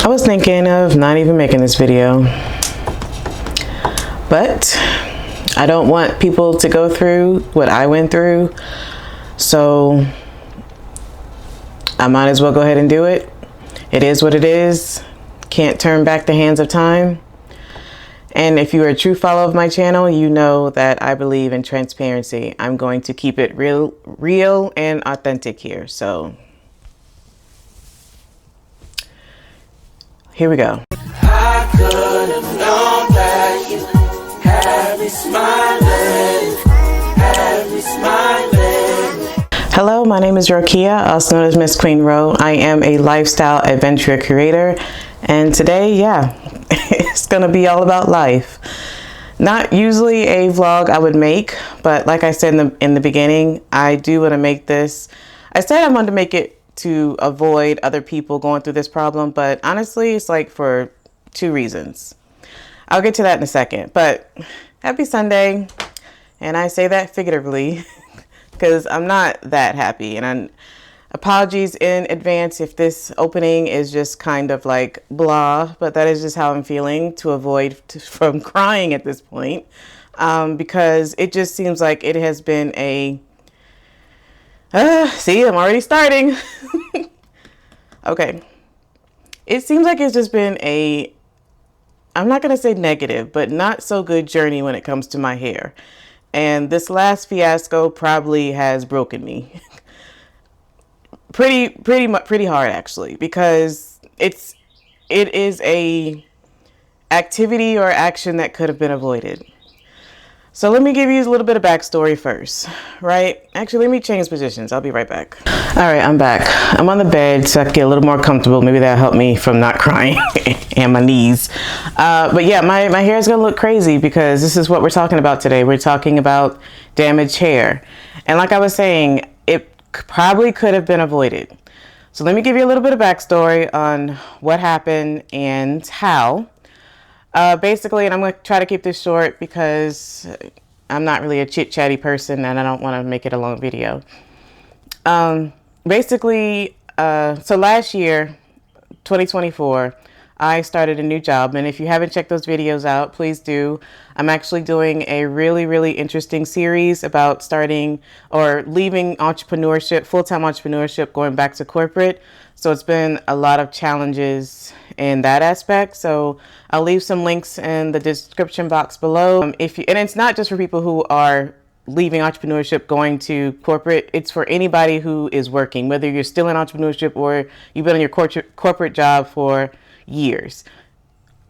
I was thinking of not even making this video, but I don't want people to go through what I went through, so I might as well go ahead and do it. It is what it is. Can't turn back the hands of time. And if you are a true follower of my channel, you know that I believe in transparency. I'm going to keep it real and authentic here. So here we go. I could have known that you had me smiling, Hello, my name is Rokeya, also known as MsQueenRo. I am a lifestyle adventure creator, and today, it's gonna be all about life. Not usually a vlog I would make, but like I said in the beginning, I do want to make this. I said I wanted to make it to avoid other people going through this problem, but honestly, it's like for two reasons. I'll get to that in a second, but happy Sunday. And I say that figuratively because I'm not that happy, and apologies in advance if this opening is just kind of like blah, but that is just how I'm feeling, to avoid from crying at this point, because it just seems like it has been a see, I'm already starting. Okay, it seems like it's just been a, I'm not gonna say negative, but not so good journey when it comes to my hair. And this last fiasco probably has broken me pretty hard, actually, because it is a activity or action that could have been avoided. So let me give you a little bit of backstory first, right? Actually, let me change positions. I'll be right back. All right, I'm back. I'm on the bed so I can get a little more comfortable. Maybe that'll help me from not crying and my knees. But yeah, my hair is gonna look crazy because this is what we're talking about today. We're talking about damaged hair. And like I was saying, it probably could have been avoided. So let me give you a little bit of backstory on what happened and how. Basically, and I'm going to try to keep this short because I'm not really a chit-chatty person and I don't want to make it a long video. Basically, so last year, 2024, I started a new job, and if you haven't checked those videos out, please do. I'm actually doing a really interesting series about starting or leaving entrepreneurship, full-time entrepreneurship, going back to corporate. So it's been a lot of challenges in that aspect. So I'll leave some links in the description box below. And it's not just for people who are leaving entrepreneurship, going to corporate. It's for anybody who is working, whether you're still in entrepreneurship or you've been on your corporate job for years.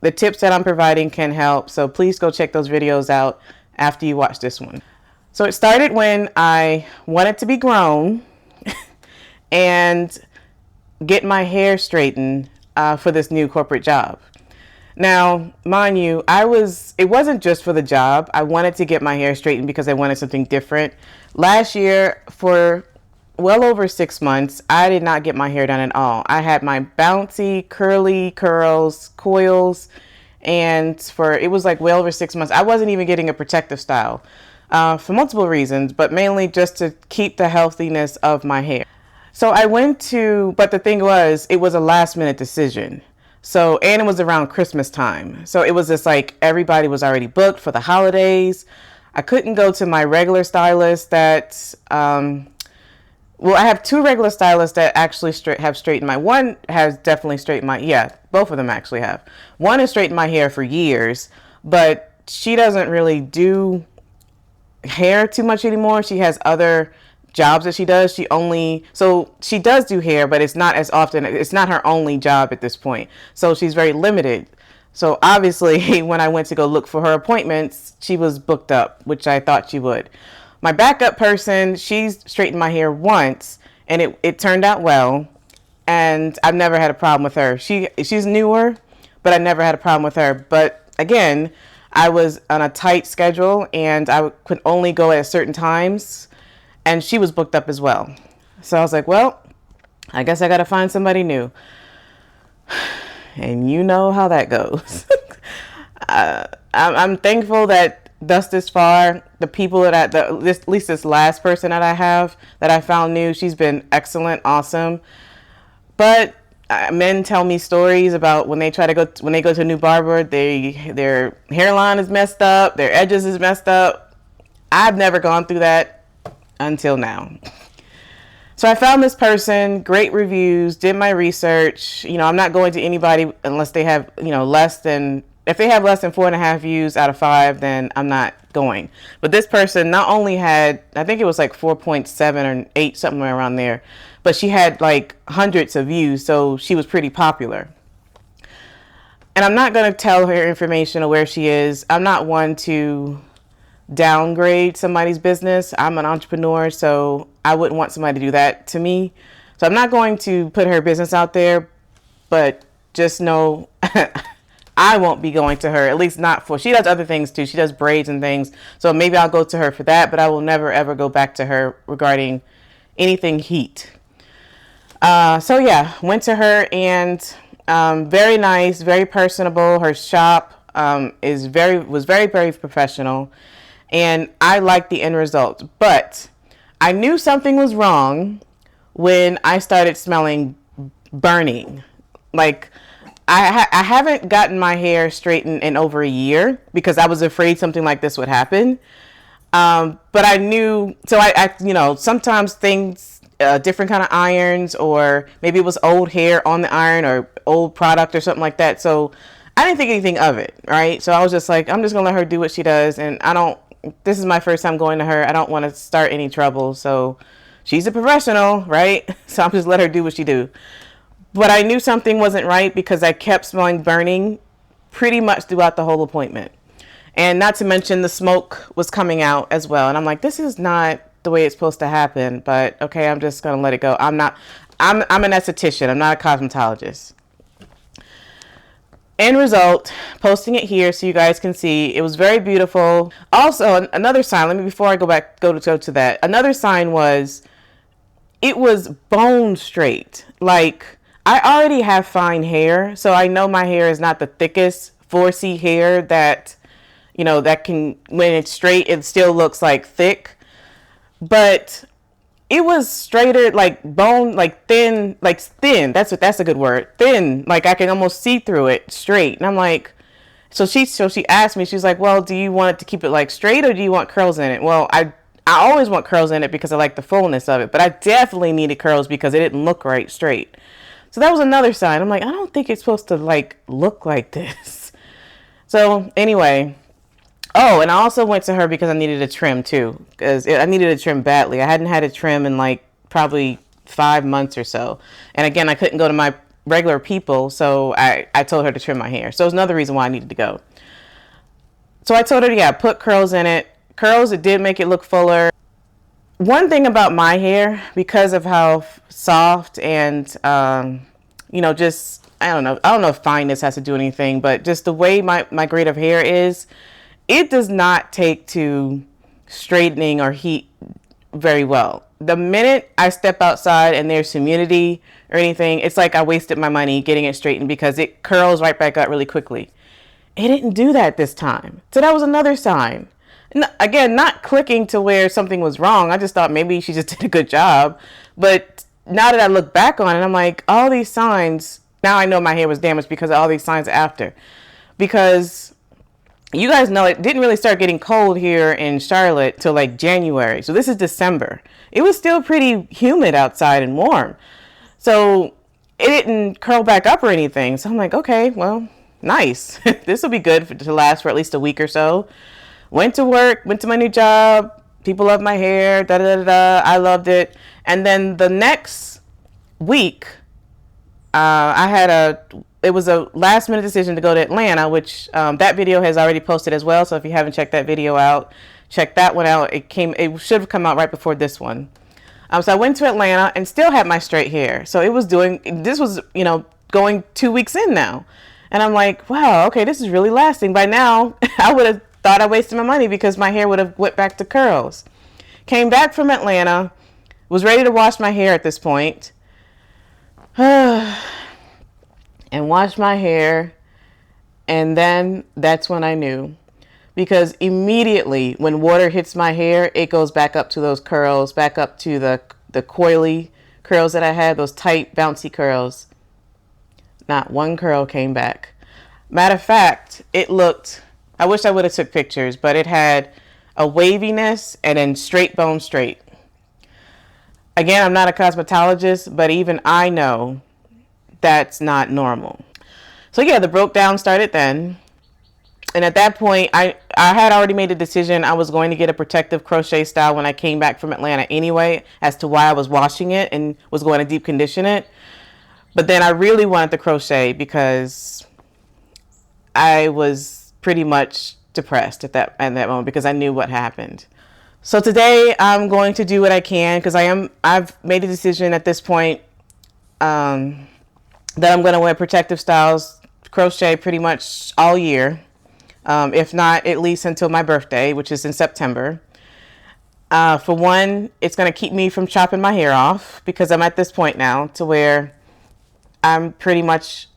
The tips that I'm providing can help. So please go check those videos out after you watch this one. So it started when I wanted to be grown and get my hair straightened for this new corporate job. Now, mind you, it wasn't just for the job. I wanted to get my hair straightened because I wanted something different. Last year, for well over 6 months, I did not get my hair done at all. I had my bouncy, curly curls, coils, and it was like well over 6 months. I wasn't even getting a protective style for multiple reasons, but mainly just to keep the healthiness of my hair. So I went to, but the thing was, it was a last minute decision. So, and it was around Christmas time. So it was just like everybody was already booked for the holidays. I couldn't go to my regular stylist that, well, I have two regular stylists that actually have straightened my, one has definitely straightened my, yeah, both of them actually have. One has straightened my hair for years, but she doesn't really do hair too much anymore. She has other jobs that she does. So she does do hair, but it's not as often. It's not her only job at this point. So she's very limited. So obviously when I went to go look for her appointments, she was booked up, which I thought she would. My backup person, she's straightened my hair once and it turned out well. And I've never had a problem with her. She's newer, but I never had a problem with her. But again, I was on a tight schedule and I could only go at certain times. And she was booked up as well. So I was like, well, I guess I got to find somebody new. And you know how that goes. I'm thankful that thus far, the people that at least this last person that I found new, she's been excellent, awesome. But Men tell me stories about when they go to a new barber, their hairline is messed up, their edges is messed up. I've never gone through that until now. So I found this person, great reviews, did my research. I'm not going to anybody unless they have, if they have less than 4.5 views out of 5, then I'm not going. But this person not only had, I think it was like 4.7 or 8, somewhere around there, but she had like hundreds of views. So she was pretty popular. And I'm not going to tell her information or where she is. I'm not one to downgrade somebody's business. I'm an entrepreneur, so I wouldn't want somebody to do that to me. So I'm not going to put her business out there, but just know I won't be going to her, at least not for, she does other things too. She does braids and things. So maybe I'll go to her for that, but I will never ever go back to her regarding anything heat. So yeah, went to her, and very nice, very personable. Her shop was very, very professional. And I liked the end result, but I knew something was wrong when I started smelling burning. Like I haven't gotten my hair straightened in over a year because I was afraid something like this would happen. But I knew, so I sometimes things, different kind of irons, or maybe it was old hair on the iron or old product or something like that. So I didn't think anything of it. Right. So I was just like, I'm just gonna let her do what she does. And this is my first time going to her. I don't want to start any trouble. So she's a professional, right? So I'm just let her do what she do. But I knew something wasn't right because I kept smelling burning pretty much throughout the whole appointment. And not to mention the smoke was coming out as well. And I'm like, this is not the way it's supposed to happen, but okay, I'm just going to let it go. I'm an esthetician. I'm not a cosmetologist. End result, posting it here so you guys can see. It was very beautiful. Also, another sign, before I go to that, another sign was, it was bone straight. Like, I already have fine hair, so I know my hair is not the thickest 4C hair that, that can, when it's straight, it still looks like thick. But it was straighter, like bone, like thin, That's a good word. Thin, like I can almost see through it straight. And I'm like, so she asked me, she's like, well, do you want it to keep it like straight, or do you want curls in it? Well, I always want curls in it because I like the fullness of it, but I definitely needed curls because it didn't look right straight. So that was another sign. I'm like, I don't think it's supposed to like look like this. So anyway, oh, and I also went to her because I needed a trim too, because I needed a trim badly. I hadn't had a trim in like probably 5 months or so. And again, I couldn't go to my regular people, so I told her to trim my hair. So it was another reason why I needed to go. So I told her, yeah, put curls in it. Curls, it did make it look fuller. One thing about my hair, because of how soft and, just, I don't know if fineness has to do anything, but just the way my grade of hair is, it does not take to straightening or heat very well. The minute I step outside and there's humidity or anything, it's like I wasted my money getting it straightened because it curls right back up really quickly. It didn't do that this time. So that was another sign. Again, not clicking to where something was wrong. I just thought maybe she just did a good job. But now that I look back on it, I'm like, all these signs, now I know my hair was damaged because of all these signs after. Because you guys know it didn't really start getting cold here in Charlotte till like January. So this is December. It was still pretty humid outside and warm. So it didn't curl back up or anything. So I'm like, okay, well, nice. This will be good to last for at least a week or so. Went to work, went to my new job. People love my hair, I loved it. And then the next week, it was a last minute decision to go to Atlanta, which that video has already posted as well. So if you haven't checked that video out, check that one out. It should have come out right before this one. So I went to Atlanta and still had my straight hair. So this was going 2 weeks in now. And I'm like, wow, okay, this is really lasting. By now, I would have thought I wasted my money because my hair would have went back to curls. Came back from Atlanta, was ready to wash my hair at this point. And washed my hair. And then that's when I knew. Because immediately when water hits my hair, it goes back up to those curls, back up to the coily curls that I had, those tight, bouncy curls. Not one curl came back. Matter of fact, it looked, I wish I would have took pictures, but it had a waviness and then straight bone straight. Again, I'm not a cosmetologist, but even I know that's not normal. So yeah, the broke down started then. And at that point, I had already made a decision. I was going to get a protective crochet style when I came back from Atlanta anyway, as to why I was washing it and was going to deep condition it. But then I really wanted the crochet because I was pretty much depressed at that moment because I knew what happened. So today I'm going to do what I can because I've made a decision at this point that I'm going to wear protective styles, crochet pretty much all year. If not at least until my birthday, which is in September. For one, it's going to keep me from chopping my hair off because I'm at this point now to where I'm pretty much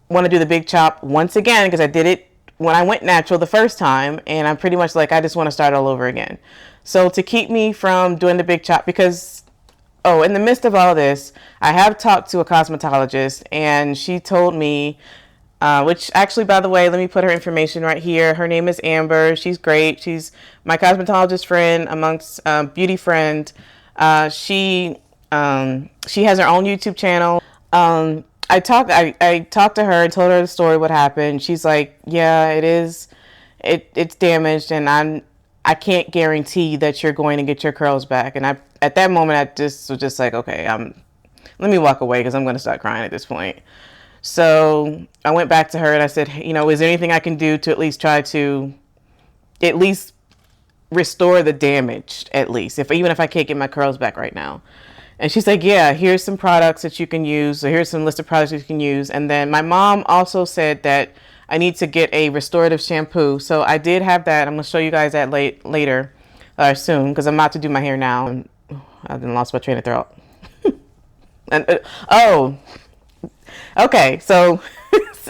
want to do the big chop once again because I did it when I went natural the first time, and I'm pretty much like I just want to start all over again. So to keep me from doing the big chop, because in the midst of all this, I have talked to a cosmetologist and she told me, which actually, by the way, let me put her information right here. Her name is Amber. She's great. She's my cosmetologist friend amongst beauty friend. She has her own YouTube channel. I talked to her and told her the story, what happened. She's like, yeah, it is. It's damaged, and I can't guarantee that you're going to get your curls back. And at that moment, I just was just like, okay, let me walk away because I'm going to start crying at this point. So I went back to her and I said, is there anything I can do to at least try to at least restore the damage, at least, even if I can't get my curls back right now. And she's like, yeah, here's some products that you can use. So here's some list of products you can use. And then my mom also said that I need to get a restorative shampoo. So I did have that. I'm going to show you guys that later, soon, because I'm about to do my hair now. And I've lost my train of thought. Okay, so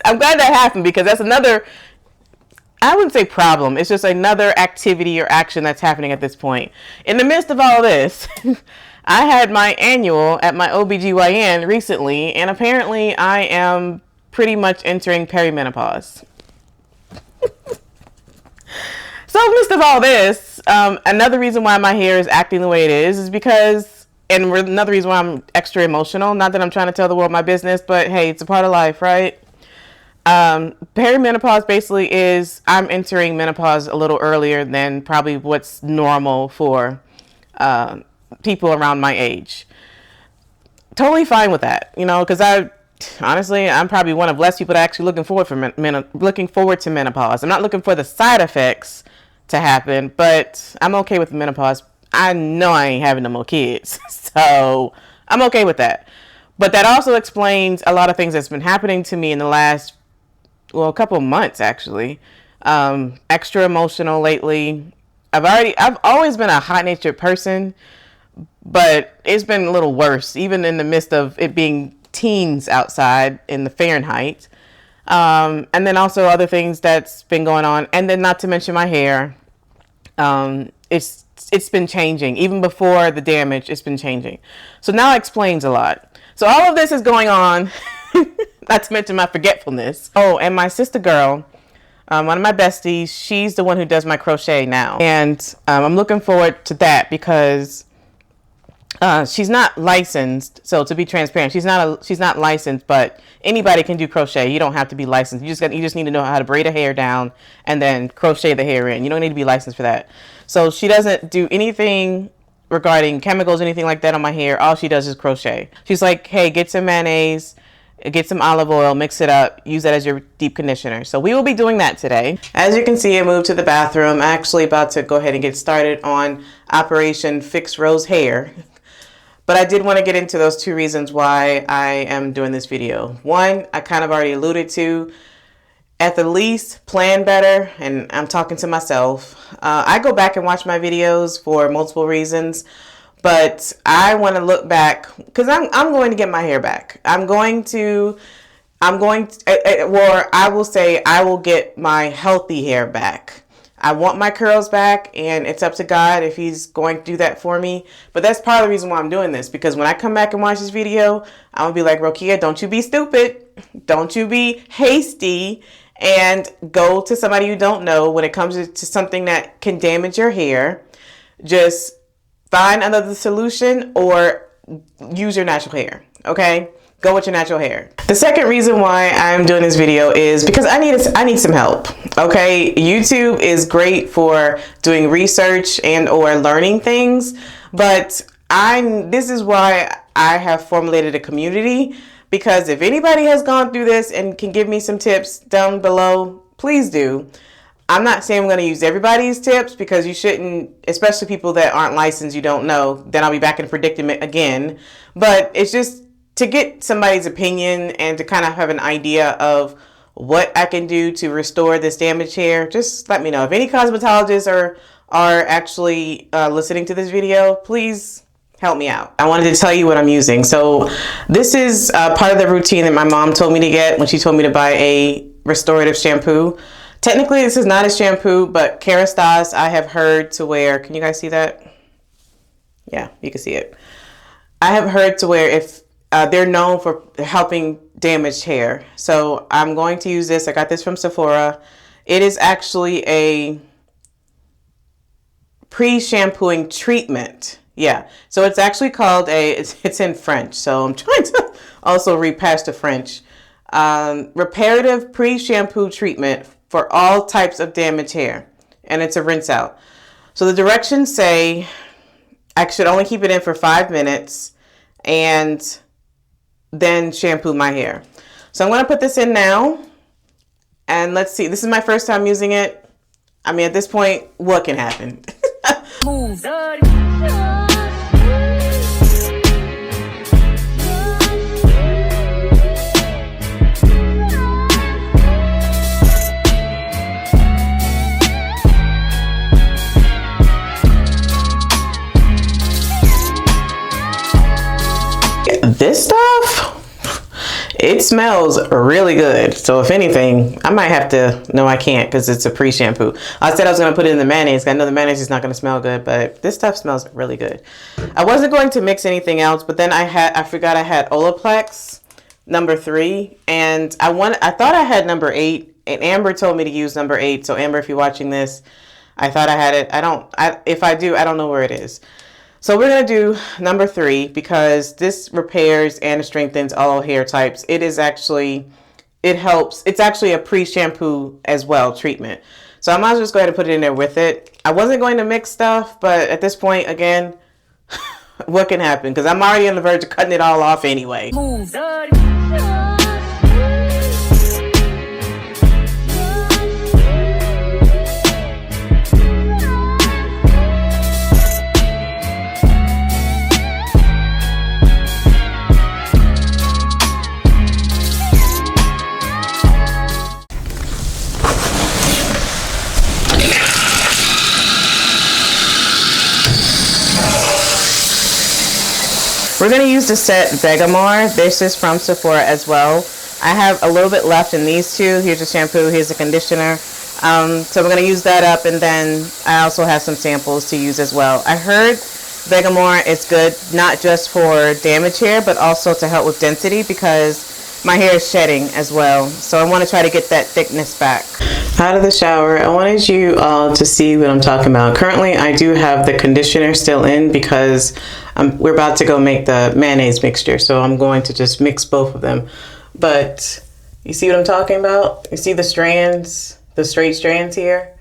I'm glad that happened because that's another, I wouldn't say problem. It's just another activity or action that's happening at this point. In the midst of all this, I had my annual at my OBGYN recently, and apparently I am pretty much entering perimenopause. So in the midst of all this, another reason why my hair is acting the way it is because, and another reason why I'm extra emotional, not that I'm trying to tell the world my business, but hey, it's a part of life, right? Perimenopause basically is I'm entering menopause a little earlier than probably what's normal for people around my age. Totally fine with that, because I'm probably one of less people that are actually looking forward to menopause. I'm not looking for the side effects to happen, but I'm okay with menopause. I know I ain't having no more kids, so I'm okay with that. But that also explains a lot of things that's been happening to me in the last, a couple of months actually. Extra emotional lately. I've always been a hot-natured person, but it's been a little worse, even in the midst of it being teens outside in the Fahrenheit. And then also other things that's been going on. And then not to mention my hair. It's been changing. Even before the damage, it's been changing. So now it explains a lot. So all of this is going on, not to mention my forgetfulness. Oh, and my sister girl, one of my besties, she's the one who does my crochet now. And I'm looking forward to that because she's not licensed. So to be transparent, she's not licensed, but anybody can do crochet. You don't have to be licensed. You just need to know how to braid a hair down and then crochet the hair in. You don't need to be licensed for that. So she doesn't do anything regarding chemicals, anything like that on my hair. All she does is crochet. She's like, hey, get some mayonnaise, get some olive oil, mix it up, use that as your deep conditioner. So we will be doing that today. As you can see, I moved to the bathroom. I'm actually about to go ahead and get started on Operation Fix Ro's hair. But I did want to get into those two reasons why I am doing this video. One, I kind of already alluded to. At the least, plan better, and I'm talking to myself. I go back and watch my videos for multiple reasons, but I want to look back because I'm going to get my hair back. I will say I will get my healthy hair back. I want my curls back, and it's up to God if he's going to do that for me. But that's part of the reason why I'm doing this, because when I come back and watch this video, I'm going to be like, Rokeya, don't you be stupid. Don't you be hasty and go to somebody you don't know when it comes to something that can damage your hair. Just find another solution or use your natural hair, okay? Go with your natural hair. The second reason why I'm doing this video is because I need some help. Okay, YouTube is great for doing research and or learning things, but this is why I have formulated a community, because if anybody has gone through this and can give me some tips down below, please do. I'm not saying I'm going to use everybody's tips, because you shouldn't, especially people that aren't licensed, you don't know, then I'll be back in a predicament again. But it's just to get somebody's opinion and to kind of have an idea of what I can do to restore this damaged hair. Just let me know. If any cosmetologists are actually listening to this video, please help me out. I wanted to tell you what I'm using. So this is part of the routine that my mom told me to get when she told me to buy a restorative shampoo. Technically, this is not a shampoo, but Kerastase, I have heard to where, can you guys see that? Yeah, you can see it. I have heard to where if they're known for helping damaged hair. So I'm going to use this. I got this from Sephora. It is actually a pre-shampooing treatment. Yeah. So it's actually called it's in French. So I'm trying to also read past the French. Reparative pre-shampoo treatment for all types of damaged hair. And it's a rinse out. So the directions say I should only keep it in for 5 minutes and then shampoo my hair. So I'm going to put this in now, and let's see. This is my first time using it. I mean, at this point, what can happen? This stuff, it smells really good. So if anything, I might have to, no, I can't, because it's a pre-shampoo. I said I was going to put it in the mayonnaise. I know the mayonnaise is not going to smell good, but this stuff smells really good. I wasn't going to mix anything else, but then I forgot I had Olaplex number 3, and I thought I had number 8, and Amber told me to use number 8. So Amber, if you're watching this, I thought I had it. if I do, I don't know where it is. So we're going to do number 3, because this repairs and strengthens all hair types. It helps. It's actually a pre-shampoo as well treatment. So I might as well just go ahead and put it in there with it. I wasn't going to mix stuff, but at this point, again, what can happen? Because I'm already on the verge of cutting it all off anyway. We're going to use the set Vegamore. This is from Sephora as well. I have a little bit left in these two. Here's the shampoo, here's the conditioner. So we're going to use that up, and then I also have some samples to use as well. I heard Vegamore is good not just for damaged hair, but also to help with density, because my hair is shedding as well. So I want to try to get that thickness back. Out of the shower, I wanted you all to see what I'm talking about. Currently, I do have the conditioner still in, because we're about to go make the mayonnaise mixture. So I'm going to just mix both of them. But you see what I'm talking about? You see the strands, the straight strands here?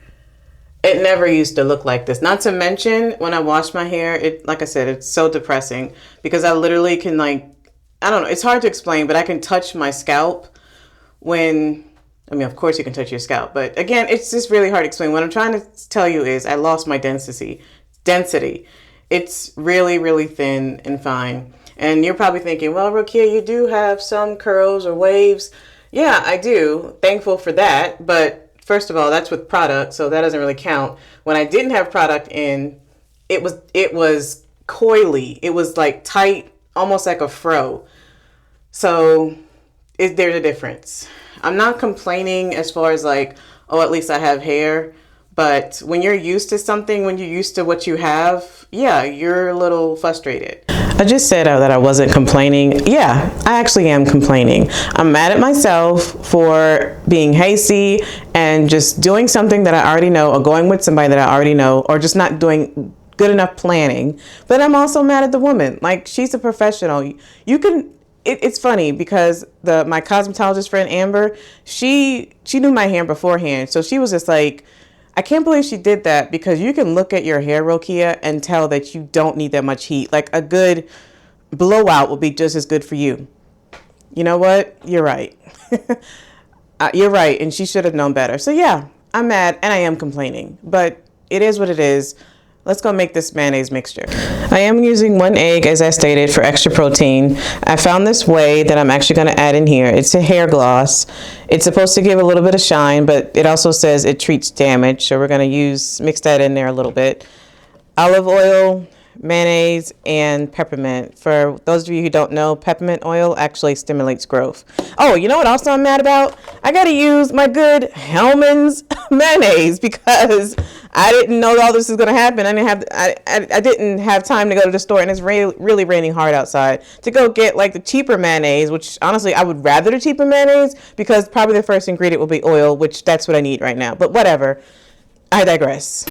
It never used to look like this. Not to mention, when I wash my hair, like I said, it's so depressing, because I literally can, like, I don't know, it's hard to explain, but I can touch my scalp when, I mean, of course you can touch your scalp, but again, it's just really hard to explain. What I'm trying to tell you is I lost my density. It's really, really thin and fine. And you're probably thinking, well, Rokeya, you do have some curls or waves. Yeah, I do. Thankful for that. But first of all, that's with product, so that doesn't really count. When I didn't have product in, it was coily. It was like tight, almost like a fro. So there's a difference. I'm not complaining as far as like, oh, at least I have hair. But when you're used to something, when you're used to what you have, yeah, you're a little frustrated. I just said that I wasn't complaining. Yeah, I actually am complaining. I'm mad at myself for being hasty and just doing something that I already know, or going with somebody that I already know, or just not doing good enough planning. But I'm also mad at the woman. Like, she's a professional. You can... It's funny because my cosmetologist friend Amber, she knew my hair beforehand, so she was just like, I can't believe she did that, because you can look at your hair, Rokeya, and tell that you don't need that much heat. Like, a good blowout will be just as good for you. You know what? You're right. You're right, and she should have known better. So yeah, I'm mad and I am complaining, but it is what it is. Let's go make this mayonnaise mixture. I am using 1 egg, as I stated, for extra protein. I found this whey that I'm actually going to add in here. It's a hair gloss. It's supposed to give a little bit of shine, but it also says it treats damage. So we're going to mix that in there a little bit. Olive oil, mayonnaise, and peppermint. For those of you who don't know, peppermint oil actually stimulates growth. Oh, you know what else I'm mad about? I got to use my good Hellmann's mayonnaise, because I didn't know all this was going to happen. I didn't have time to go to the store, and it's really raining hard outside, to go get like the cheaper mayonnaise, which honestly I would rather the cheaper mayonnaise, because probably the first ingredient will be oil, which that's what I need right now. But whatever. I digress.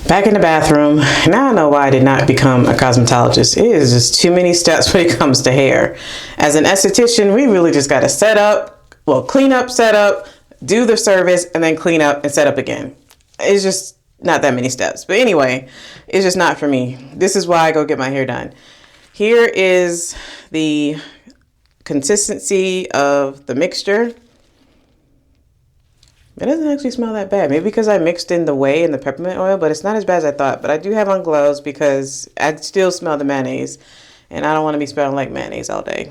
Back in the bathroom. Now I know why I did not become a cosmetologist. It is just too many steps when it comes to hair. As an esthetician, we really just got to clean up, set up, do the service, and then clean up and set up again. It's just not that many steps. But anyway, it's just not for me. This is why I go get my hair done. Here is the consistency of the mixture. It doesn't actually smell that bad. Maybe because I mixed in the whey and the peppermint oil, but it's not as bad as I thought. But I do have on gloves because I still smell the mayonnaise, and I don't want to be smelling like mayonnaise all day.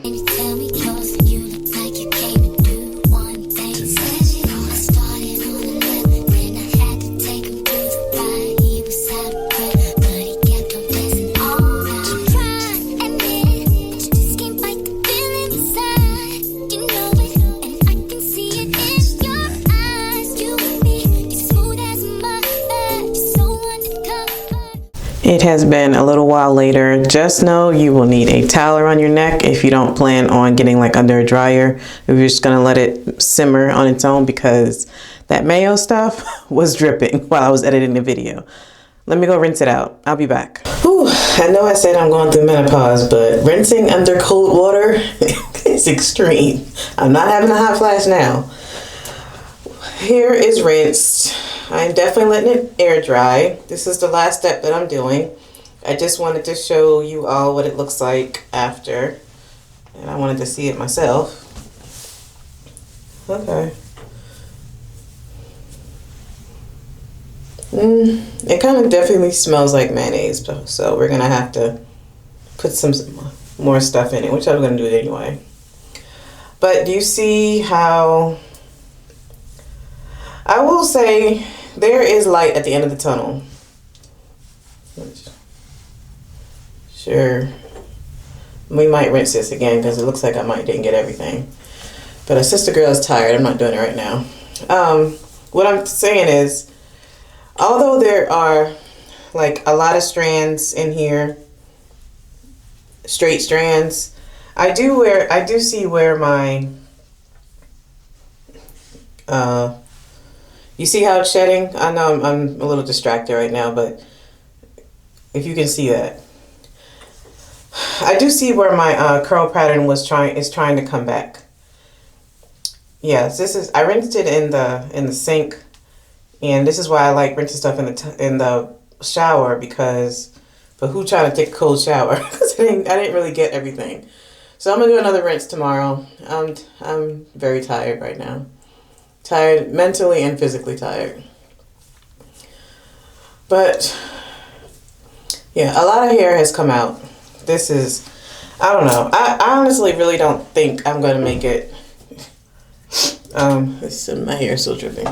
It has been a little while later. Just know you will need a towel around your neck if you don't plan on getting like under a dryer. If you're just gonna let it simmer on its own, because that mayo stuff was dripping while I was editing the video. Let me go rinse it out. I'll be back. Whew, I know I said I'm going through menopause, but rinsing under cold water is extreme. I'm not having a hot flash now. Hair is rinsed. I'm definitely letting it air dry. This is the last step that I'm doing. I just wanted to show you all what it looks like after, and I wanted to see it myself. Okay. It kind of definitely smells like mayonnaise, so we're gonna have to put some more stuff in it, which I'm gonna do it anyway. But do you see how, I will say, there is light at the end of the tunnel. Sure. We might rinse this again because it looks like I didn't get everything. But a sister girl is tired. I'm not doing it right now. What I'm saying is, although there are like a lot of strands in here, straight strands, I do see where my you see how it's shedding? I know I'm a little distracted right now, but if you can see that. I do see where my curl pattern is trying to come back. Yes, I rinsed it in the sink, and this is why I like rinsing stuff in the shower, because But who tried to take a cold shower? Because I didn't really get everything. So I'm gonna do another rinse tomorrow. I'm very tired right now. Tired mentally and physically tired. But yeah, a lot of hair has come out. This is, I don't know. I honestly really don't think I'm gonna make it. My hair is still dripping.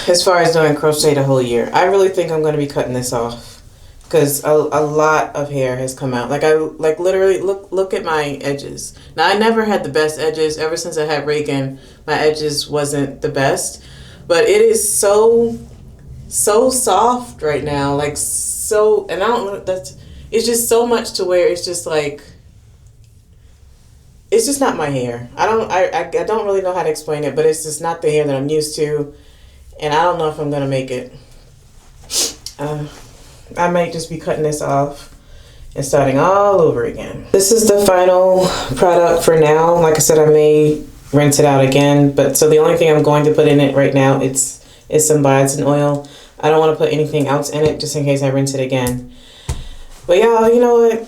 As far as doing crochet the whole year, I really think I'm gonna be cutting this off because a lot of hair has come out. Like literally look at my edges. Now I never had the best edges. Ever since I had Reagan, my edges wasn't the best, but it is so soft right now. Like so, and I don't know. It's just so much to where it's just like. It's just not my hair. I don't really know how to explain it, but it's just not the hair that I'm used to, and I don't know if I'm gonna make it. I might just be cutting this off and starting all over again. This is the final product for now. Like I said, I may rinse it out again, but so the only thing I'm going to put in it right now is some biotin oil. I don't want to put anything else in it just in case I rinse it again. But y'all, you know what?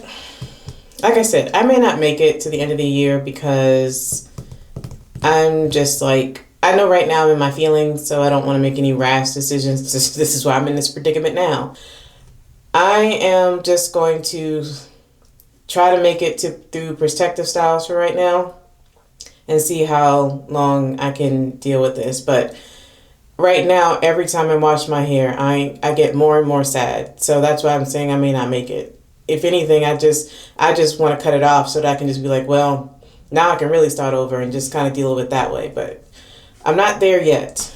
Like I said, I may not make it to the end of the year because I'm just like, I know right now I'm in my feelings, so I don't want to make any rash decisions. This is why I'm in this predicament now. I am just going to try to make it through protective styles for right now and see how long I can deal with this. But right now, every time I wash my hair, I get more and more sad. So that's why I'm saying I may not make it. If anything, I just want to cut it off so that I can just be like, well, now I can really start over and just kind of deal with it that way. But I'm not there yet.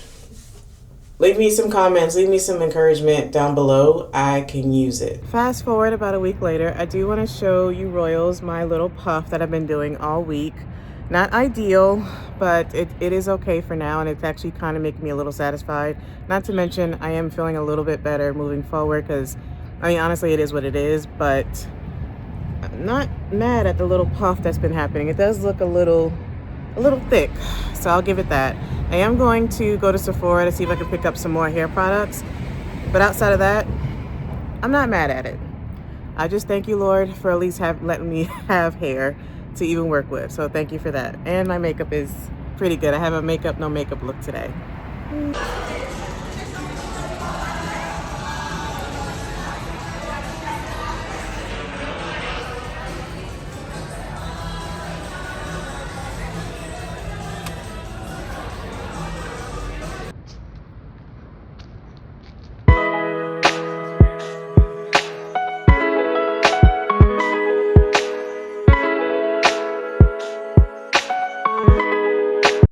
Leave me some comments. Leave me some encouragement down below. I can use it. Fast forward about a week later, I do want to show you Royals my little puff that I've been doing all week. Not ideal, but it is okay for now, and it's actually kind of making me a little satisfied. Not to mention, I am feeling a little bit better moving forward because, I mean, honestly, it is what it is, but I'm not mad at the little puff that's been happening. It does look a little thick, so I'll give it that. I am going to go to Sephora to see if I can pick up some more hair products, but outside of that, I'm not mad at it. I just thank you, Lord, for at least letting me have hair to even work with, so thank you for that. And my makeup is pretty good. I have a makeup, no makeup look today.